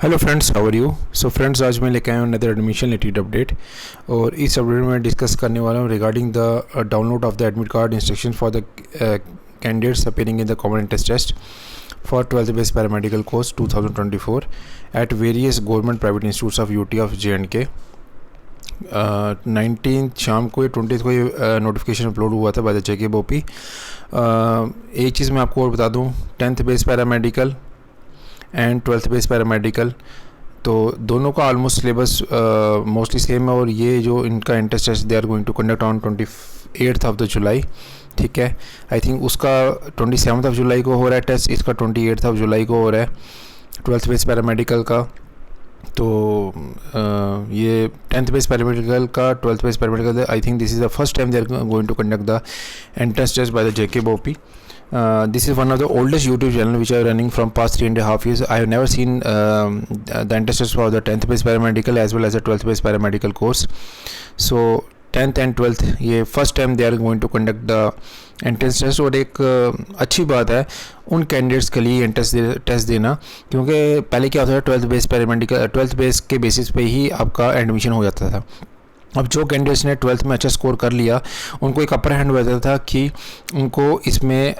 Hello friends, how are you. So friends, आज मैं लेके आया हूँ अनदर एडमिशन रिलेटेड अपडेट। और इस अपडेट में डिस्कस करने वाला हूँ regarding the download of the admit card instruction for the candidates appearing in the common entrance test for 12th base paramedical course 2024 at various government private institutes of UT of JNK। 19 शाम को 20 को ये notification upload हुआ था bye the JKBOP। एक चीज़ मैं आपको और बता दूँ, 10th base paramedical and 12th base paramedical तो दोनों का ऑलमोस्ट सिलेबस मोस्टली सेम है। और ये जो इनका entrance test they are going to conduct on 28th of the July. ठीक है, आई थिंक उसका 27th ऑफ जुलाई को हो रहा है टेस्ट, इसका 28th ऑफ जुलाई को हो रहा है 12th बेस पैरामेडिकल का। तो ये 10th बेस पैरामेडिकल का 12th base paramedical, I think this is the first time they are going to conduct the entrance test by the JKBOP. This is one of the oldest YouTube channel which are running from past 3.5 years. I have never seen the entrance test for the 10th base paramedical as well as the 12th base paramedical course. So 10th and 12th ये first time they are going to conduct the entrance test। और एक अच्छी बात है उन candidates के लिए entrance test देना, क्योंकि पहले क्या होता था 12th base paramedical 12th base के बेसिस पे ही आपका एडमिशन हो जाता था। अब जो कैंडिडेट्स ने 12th में अच्छा स्कोर कर लिया उनको एक अपर हैंड रहता था कि उनको इसमें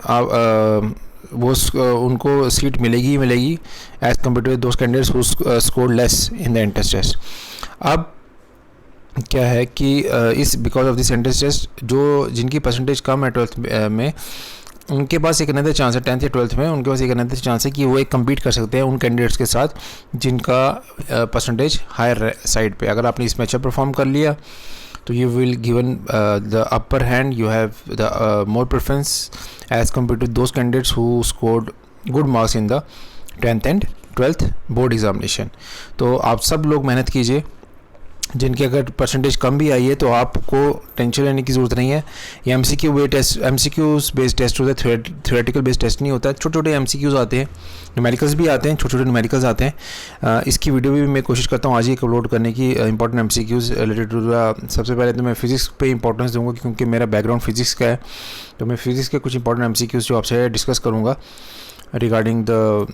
उनको सीट मिलेगी ही मिलेगी as compared to those candidates who score less in the entrance test. अब क्या है कि इस because of this entrance test जो जिनकी परसेंटेज कम है 12th में उनके पास एक अनदर चांस है 10th या 12th में उनके पास एक अनदर चांस है कि वो एक कम्पीट कर सकते हैं उन कैंडिडेट्स के साथ जिनका परसेंटेज हायर साइड पे। अगर आपने इसमें अच्छा परफॉर्म कर लिया तो you will given the upper hand, you have the more preference as compared to those candidates who scored good marks in the 10th and 12th board examination. तो आप सब लोग मेहनत कीजिए, जिनकी अगर परसेंटेज कम भी आई है तो आपको टेंशन लेने की ज़रूरत नहीं है। ये MCQs बेस्ड टेस्ट होता है, थ्योरेटिकल बेस्ड टेस्ट नहीं होता है। छोटे छोटे MCQs आते हैं, न्यूमेरिकल्स भी आते हैं, छोटे छोटे न्यूमेरिकल्स आते हैं। इसकी वीडियो भी मैं कोशिश करता हूँ आज ही अपलोड करने की, important MCQs related to the. सबसे पहले तो मैं फिजिक्स पे इंपॉर्टेंस दूंगा क्योंकि मेरा बैकग्राउंड फिजिक्स का है, तो मैं फिजिक्स के कुछ इंपॉर्टेंट MCQs जो आपसे डिस्कस करूँगा रिगार्डिंग द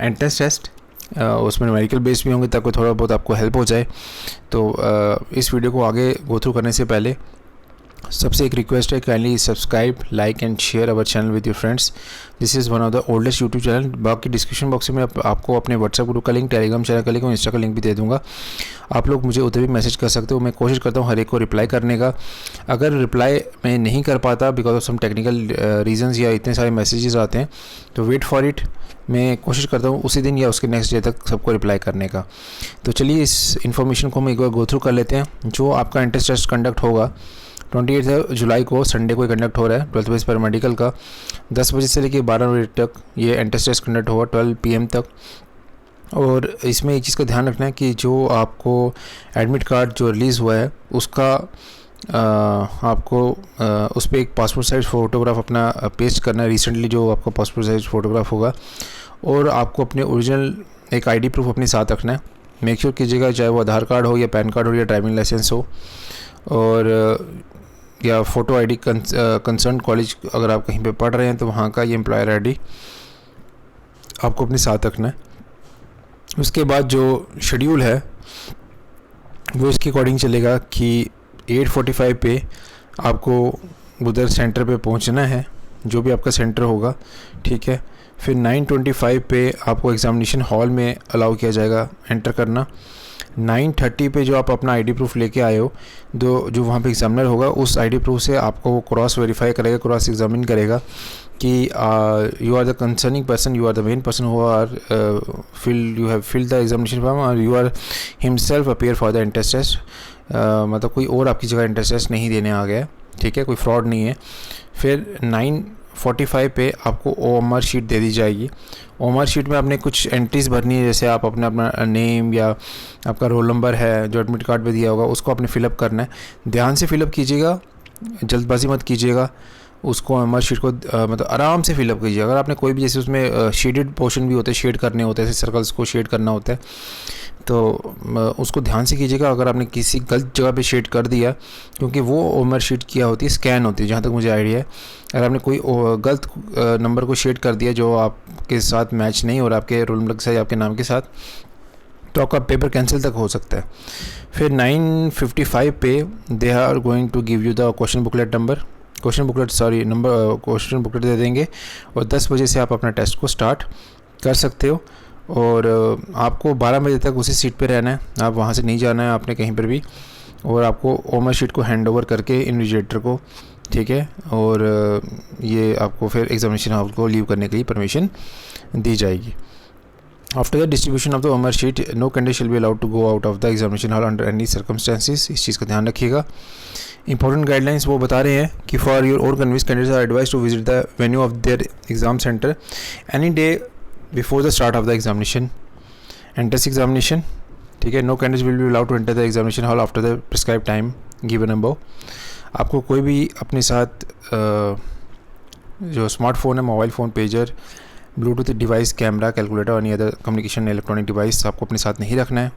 एंट्रेंस टेस्ट। उसमें न्यूमेरिकल बेस भी होंगे ताकि थोड़ा बहुत आपको हेल्प हो जाए। तो इस वीडियो को आगे गो थ्रू करने से पहले सबसे एक रिक्वेस्ट है, kindly subscribe, like and share our channel with your friends. This is one of the oldest YouTube channel. बाकी डिस्क्रिप्शन बॉक्स में आपको अपने व्हाट्सएप ग्रुप का लिंक, टेलीग्राम चैनल का लिंक और इंस्टा का लिंक भी दे दूंगा। आप लोग मुझे उधर भी मैसेज कर सकते हो, मैं कोशिश करता हूँ हर एक को रिप्लाई करने का। अगर रिप्लाई मैं नहीं कर पाता because of some technical reasons या इतने सारे मैसेजेस आते हैं तो वेट फॉर इट, मैं कोशिश करता हूँ उसी दिन या उसके नेक्स्ट डे तक सबको रिप्लाई करने का। तो चलिए इस इन्फॉर्मेशन को हम एक बार गो थ्रू कर लेते हैं। जो आपका एंट्रेंस टेस्ट कंडक्ट होगा 28 जुलाई को, संडे को कंडक्ट हो रहा है 12th बेस पैरामेडिकल का। 10 बजे से लेकर 12 बजे तक ये एंट्रेंस टेस्ट कंडक्ट होगा, 12 PM तक। और इसमें एक चीज़ का ध्यान रखना है कि जो आपको एडमिट कार्ड जो रिलीज़ हुआ है उसका आपको उस पर एक पासपोर्ट साइज फ़ोटोग्राफ अपना पेस्ट करना है, रिसेंटली जो आपका पासपोर्ट साइज फ़ोटोग्राफ होगा। और आपको अपने ओरिजिनल एक ID प्रूफ अपने साथ रखना है। मेक श्योर कीजिएगा चाहे वो आधार कार्ड हो या पैन कार्ड हो या ड्राइविंग लाइसेंस हो, और या फ़ोटो ID कंसर्न कॉलेज अगर आप कहीं पे पढ़ रहे हैं तो वहाँ का ये एम्प्लॉयर ID आपको अपने साथ रखना है। उसके बाद जो शेड्यूल है वो इसके अकॉर्डिंग चलेगा कि 8:45 पे आपको उधर सेंटर पे पहुंचना है, जो भी आपका सेंटर होगा। ठीक है, फिर 9:25 पे आपको एग्ज़ामिनेशन हॉल में अलाउ किया जाएगा एंटर करना। 9:30 पे जो आप अपना ID प्रूफ लेके आए हो, जो वहाँ पे एग्जामिनर होगा उस ID प्रूफ से आपको वो क्रॉस वेरीफाई करेगा, क्रॉस एग्जामिन करेगा कि you are the concerning person, you are the main person who are you have filled the examination form और you are himself appear for the entrance test. मतलब कोई और आपकी जगह एंट्रेंस टेस्ट नहीं देने आ गया है। ठीक है, कोई फ्रॉड नहीं है। फिर 9:45 पे आपको OMR शीट दे दी जाएगी। OMR शीट में आपने कुछ एंट्रीज़ भरनी है, जैसे आप अपना नेम या आपका रोल नंबर है जो एडमिट कार्ड पे दिया होगा उसको आपने फिलअप करना है। ध्यान से फिलअप कीजिएगा, जल्दबाजी मत कीजिएगा। उसको OMR शीट को मतलब आराम से फिलअप कीजिए। अगर आपने कोई भी जैसे उसमें शेडेड पोर्शन भी होते हैं, शेड करने होते हैं, जैसे सर्कल्स को शेड करना होता है, तो उसको ध्यान से कीजिएगा। अगर आपने किसी गलत जगह पे शेड कर दिया, क्योंकि वो OMR शीट किया होती है, स्कैन होती है जहाँ तक मुझे आइडिया है। अगर आपने कोई गलत नंबर को शेड कर दिया जो आपके साथ मैच नहीं हो रहा, आपके रोल नंबर के साथ या आपके नाम के साथ, तो आपका पेपर कैंसिल तक हो सकता है। फिर 9:55 पे they are going to give you the question booklet दे देंगे और 10 बजे से आप अपना टेस्ट को स्टार्ट कर सकते हो। और आपको 12 बजे तक उसी सीट पे रहना है, आप वहाँ से नहीं जाना है आपने कहीं पर भी। और आपको ओमर शीट को हैंड ओवर करके इन्विजिलेटर को, ठीक है, और ये आपको फिर एग्जामिनेशन हॉल को लीव करने के लिए परमिशन दी जाएगी। After the distribution of the OMR sheet no candidate shall be allowed to go out of the examination hall under any circumstances. इस चीज़ का ध्यान रखिएगा। इंपॉर्टेंट गाइडलाइंस वो बता रहे हैं कि for your own convenience candidates are advise to visit the venue of their exam centre any day before the start of the examination and test examination, ठीक है। No candidates will be allowed to enter the examination hall after the prescribe time given above. आपको कोई भी अपने साथ जो smartphone है, mobile phone, pager, bluetooth device, camera, calculator और any other communication electronic device आपको अपने साथ नहीं रखना है।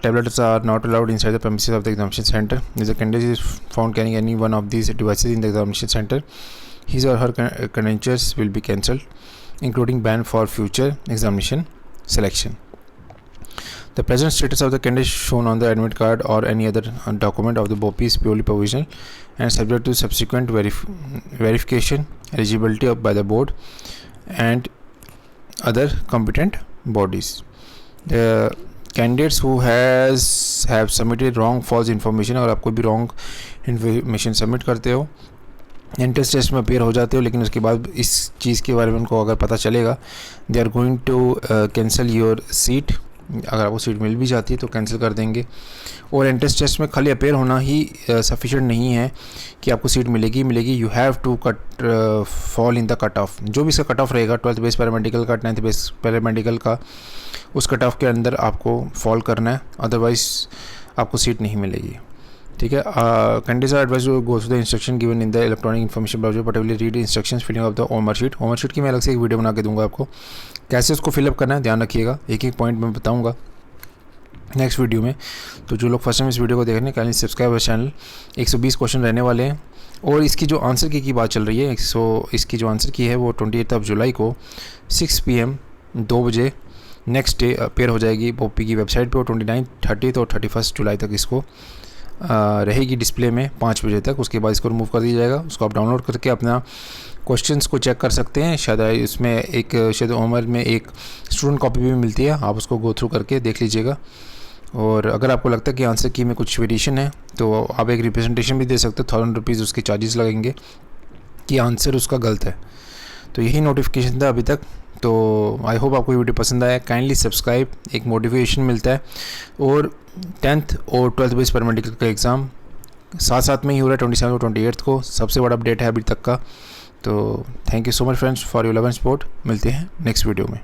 Tablets are not allowed inside the premises of the examination center. If the candidate is found carrying any one of these devices in the examination center, his or her credentials will be cancelled, including ban for future examination selection. The present status of the candidate shown on the admit card or any other document of the BOP is purely provisional and subject to subsequent verification eligibility by the board and other competent bodies. The candidates who have submitted wrong false information, अगर आप कोई भी wrong information submit करते हो, entrance test में appear हो जाते हो, लेकिन उसके बाद इस चीज़ के बारे में उनको अगर पता चलेगा, they are going to cancel your seat. अगर आपको सीट मिल भी जाती है तो कैंसिल कर देंगे। और एंट्रेंस टेस्ट में खाली अपेयर होना ही सफिशेंट नहीं है कि आपको सीट मिलेगी। You have to fall in the cut off. जो भी इसका कट ऑफ रहेगा, 12th बेस पैरामेडिकल का, 10th बेस पैरामेडिकल का, उस कट ऑफ के अंदर आपको फॉल करना है, अदरवाइज़ आपको सीट नहीं मिलेगी, ठीक है। Candidates are advised to go through the instruction given in the electronic information browser, particularly read instructions filling of the OMR sheet की मैं अलग से एक वीडियो बना के दूंगा आपको, कैसे उसको फिलअप करना है, ध्यान रखिएगा। एक पॉइंट मैं बताऊंगा नेक्स्ट वीडियो में। तो जो लोग फर्स्ट टाइम इस वीडियो को देख रहे हैं, काइंडली सब्सक्राइब चैनल। 120 क्वेश्चन रहने वाले हैं और इसकी जो आंसर की बात चल रही है, इसकी जो आंसर की है वो 28 जुलाई को 6 PM 2 बजे नेक्स्ट डे अपेयर हो जाएगी बोपी की वेबसाइट पे। और 29, 30 और 31 जुलाई तक इसको रहेगी डिस्प्ले में 5 बजे तक। उसके बाद इसको रिमूव कर दिया जाएगा। उसको आप डाउनलोड करके अपना क्वेश्चंस को चेक कर सकते हैं। शायद इसमें शायद ओमर में एक स्टूडेंट कॉपी भी मिलती है, आप उसको गो थ्रू करके देख लीजिएगा। और अगर आपको लगता है कि आंसर की में कुछ वेरिएशन है तो आप एक रिप्रेजेंटेशन भी दे सकते हो, 1000 रुपीज़ उसके चार्जेस लगेंगे कि आंसर उसका गलत है। तो यही नोटिफिकेशन था अभी तक। तो आई होप आपको ये वीडियो पसंद आया। काइंडली सब्सक्राइब, एक मोटिवेशन मिलता है। और 10th और 12th बेस पैरामेडिकल का एग्ज़ाम साथ में ही हो रहा है 27 और 28 को। सबसे बड़ा अपडेट है अभी तक का। तो thank you so much friends for your love and support. मिलते हैं नेक्स्ट वीडियो में।